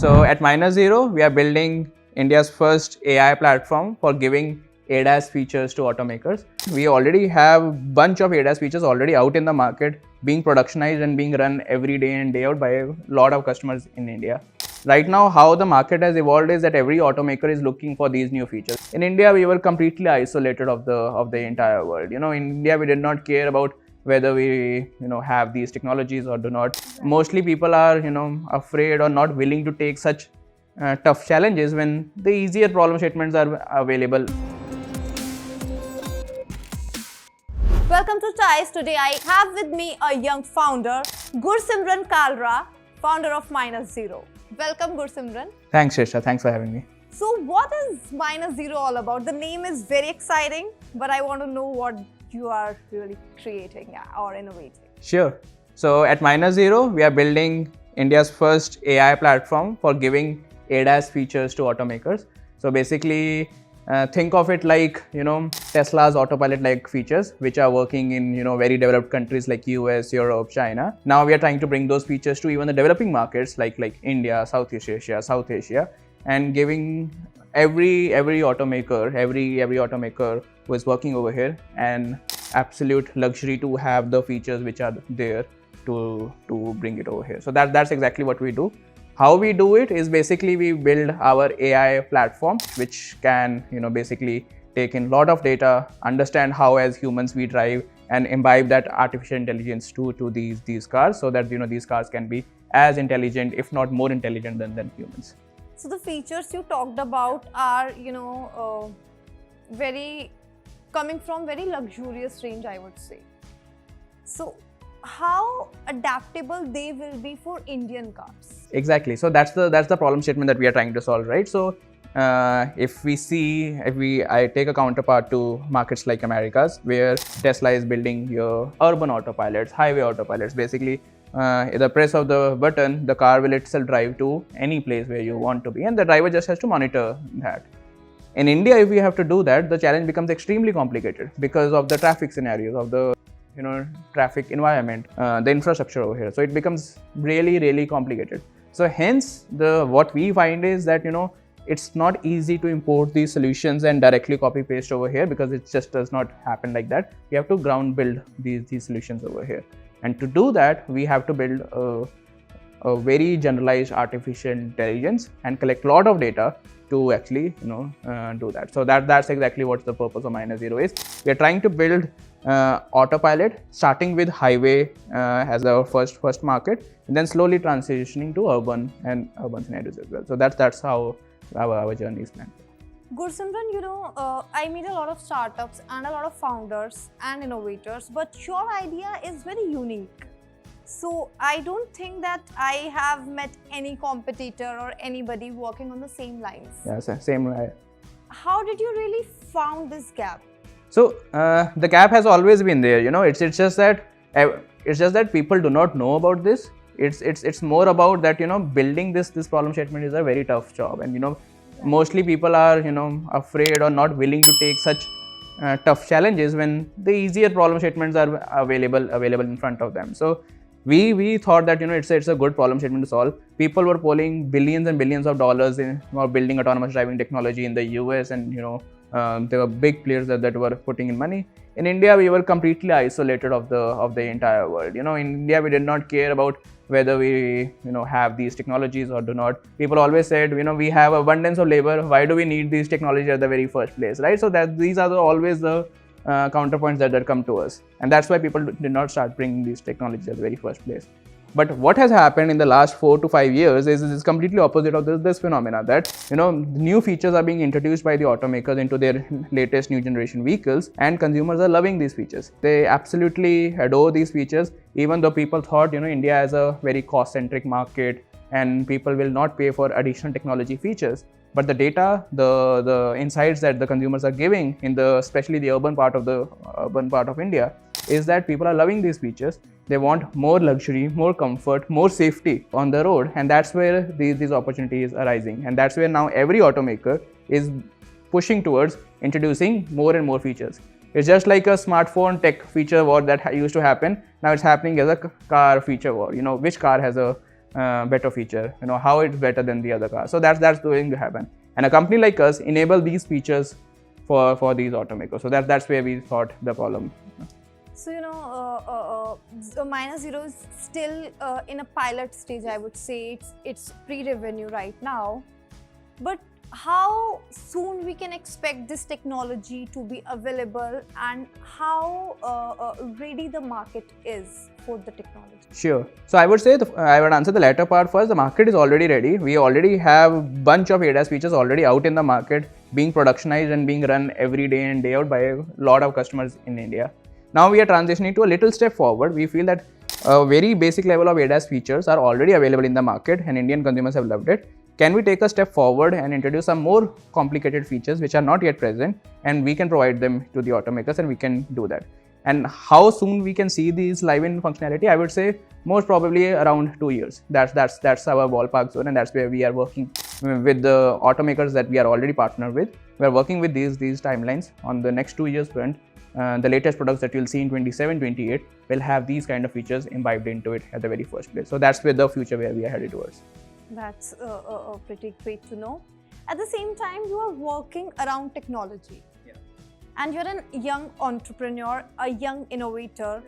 So at Minus Zero, we are building India's first AI platform for giving ADAS features to automakers. We already have a bunch of ADAS features already out in the market, being productionized and being run every day in, day out by a lot of customers in India. Right now, how the market has evolved is that every automaker is looking for these new features. In India, we were completely isolated of the entire world. In India, we did not care about whether we have these technologies or do not. Mostly people are afraid or not willing to take such tough challenges when the easier problem statements are available. Welcome to TICE. Today I have with me a young founder, Gursimran Kalra, founder of Minus Zero. Welcome, Gursimran. Thanks, Shresha. Thanks for having me. So what is Minus Zero all about? The name is very exciting, but I want to know what you are really creating or innovating. Sure. So at Minus Zero, we are building India's first AI platform for giving ADAS features to automakers. So basically, think of it like Tesla's autopilot-like features, which are working in very developed countries like US, Europe, China. Now we are trying to bring those features to even the developing markets like India, Southeast Asia, South Asia, and giving every automaker who is working over here an absolute luxury to have the features which are there to bring it over here. So that's exactly what we do. How we do it is basically we build our AI platform, which can basically take in a lot of data, understand how as humans we drive, and imbibe that artificial intelligence to these cars, so that these cars can be as intelligent, if not more intelligent than humans. So the features you talked about are coming from very luxurious range, I would say. So how adaptable they will be for Indian cars? Exactly. So that's the problem statement that we are trying to solve, right? So if I take a counterpart to markets like Americas, where Tesla is building your urban autopilots, highway autopilots. Basically, the press of the button, the car will itself drive to any place where you want to be, and the driver just has to monitor that. In India, if we have to do that, the challenge becomes extremely complicated because of the traffic scenarios, of the traffic environment, the infrastructure over here. So it becomes really complicated. So hence, what we find is that it's not easy to import these solutions and directly copy paste over here, because it just does not happen like that. We have to ground build these solutions over here, and to do that, we have to build a very generalized artificial intelligence and collect a lot of data to actually do that. So that's exactly what the purpose of Minus Zero is. We are trying to build autopilot, starting with highway as our first market, and then slowly transitioning to urban scenarios as well. So that's how our journey is planned. Gursimran, I meet a lot of startups and a lot of founders and innovators, but your idea is very unique. So I don't think that I have met any competitor or anybody working on the same lines. Yeah, same. How did you really found this gap? So the gap has always been there. It's just that people do not know about this. It's more about that building this problem statement is a very tough job, and mostly people are afraid or not willing to take such tough challenges when the easier problem statements are available in front of them. So we thought that it's a good problem statement to solve. People were pouring billions and billions of dollars in building autonomous driving technology in the US, and there were big players that were putting in money. In India, we were completely isolated of the entire world. In India, we did not care about whether we have these technologies or do not. People always said, we have abundance of labor. Why do we need these technologies at the very first place, right? So that these are always the counterpoints that come to us, and that's why people did not start bringing these technologies at the very first place. But what has happened in the last 4 to 5 years is completely opposite of this phenomena, that new features are being introduced by the automakers into their latest new generation vehicles, and consumers are loving these features. They absolutely adore these features, even though people thought India is a very cost-centric market and people will not pay for additional technology features. But the data, the insights that the consumers are giving in especially the urban part of India, is that people are loving these features. They want more luxury, more comfort, more safety on the road, and that's where these opportunities are arising. And that's where now every automaker is pushing towards introducing more and more features. It's just like a smartphone tech feature war that used to happen. Now it's happening as a car feature war. Which car has a better feature, how it's better than the other car. So that's going to happen, and a company like us enable these features for these automakers. So that's where we thought the problem. So minus zero is still in a pilot stage. I would say it's pre-revenue right now, but how soon we can expect this technology to be available, and how ready the market is for the technology? Sure. So I would say I would answer the latter part first. The market is already ready. We already have bunch of ADAS features already out in the market, being productionized and being run every day in, day out by a lot of customers in India. Now we are transitioning to a little step forward. We feel that a very basic level of ADAS features are already available in the market and Indian consumers have loved it. Can we take a step forward and introduce some more complicated features which are not yet present, and we can provide them to the automakers, and we can do that. And how soon we can see these live in functionality? I would say most probably around 2 years. That's our ballpark zone, and that's where we are working with the automakers that we are already partnered with. We are working with these timelines on the next 2 years front. The latest products that you'll see in 27, 28 will have these kind of features imbibed into it at the very first place. So that's where the future where we are headed towards. That's pretty great to know. At the same time, you are working around technology. Yeah. And you're a young entrepreneur, a young innovator.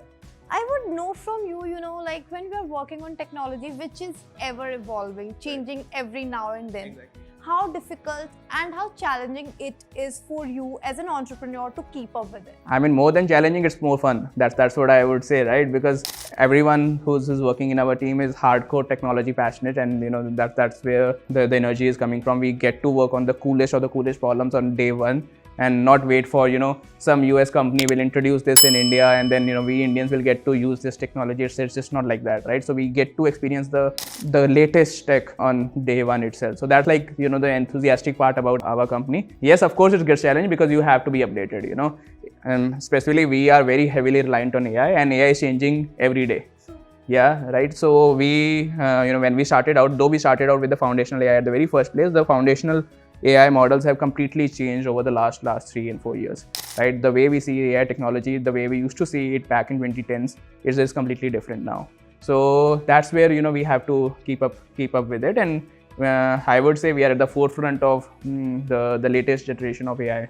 I would know from you, like when we are working on technology, which is ever evolving, changing every now and then. Exactly. How difficult and how challenging it is for you as an entrepreneur to keep up with it? I mean, more than challenging, it's more fun. That's what I would say, right? Because everyone who's working in our team is hardcore technology passionate, and that's where the energy is coming from. We get to work on the coolest problems on day one, and not wait for some US company will introduce this in India, and then we Indians will get to use this technology. It's just not like that, right? So we get to experience the latest tech on day one itself. So that's like the enthusiastic part about our company. Yes, of course it gets challenging because you have to be updated, and especially we are very heavily reliant on AI, and AI is changing every day. Yeah, right. So we when we started out, though we started out with the foundational AI at the very first place, the foundational AI models have completely changed over the last 3 and 4 years, right? The way we see AI technology, the way we used to see it back in 2010s, is completely different now. So that's where we have to keep up with it, and I would say we are at the forefront of the latest generation of AI,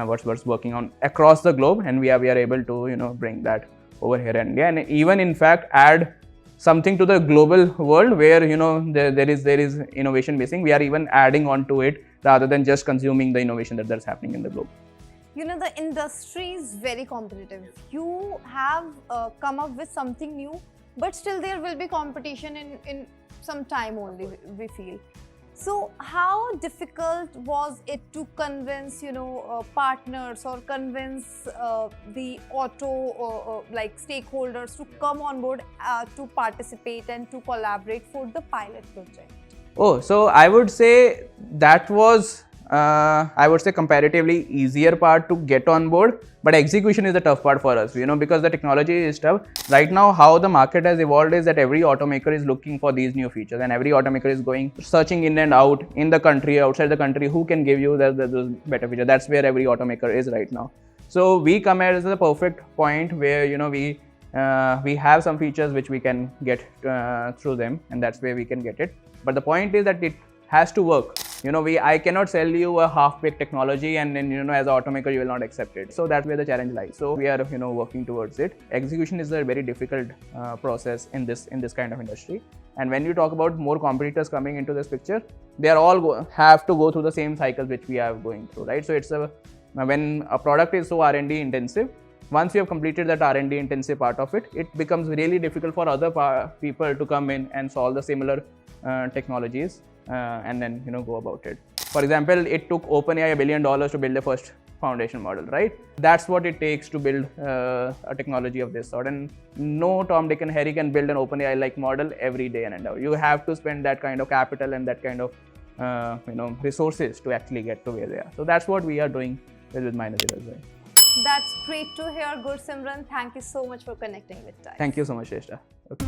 what's working on across the globe, and we are able to bring that over here in India, and even in fact add something to the global world where there is innovation missing. We are even adding on to it rather than just consuming the innovation that's happening in the globe. The industry is very competitive. You have come up with something new, but still there will be competition in some time only, we feel. So how difficult was it to convince partners or convince the auto like stakeholders to come on board to participate and to collaborate for the pilot project? Oh, so I would say that was comparatively easier part to get on board, but execution is the tough part for us, because the technology is tough. Right now, how the market has evolved is that every automaker is looking for these new features, and every automaker is searching in and out, in the country, outside the country, who can give you those better features. That's where every automaker is right now. So we come as the perfect point where, we have some features which we can get through them, and that's where we can get it. But the point is that it has to work. I cannot sell you a half-baked technology and then, as an automaker, you will not accept it. So that's where the challenge lies. So we are, working towards it. Execution is a very difficult process in this kind of industry. And when you talk about more competitors coming into this picture, they are all have to go through the same cycles which we are going through, right? So it's when a product is so R&D intensive, once you have completed that R&D intensive part of it, it becomes really difficult for other people to come in and solve the similar technologies and then go about it. For example, it took OpenAI $1 billion to build the first foundation model, right? That's what it takes to build a technology of this sort, and no Tom, Dick and Harry can build an OpenAI like model every day in and out. You have to spend that kind of capital and that kind of resources to actually get to where they are. So that's what we are doing with minus zero as well. That's great to hear, Gursimran. Thank you so much for connecting with TICE. Thank you so much, Shrestha. Okay.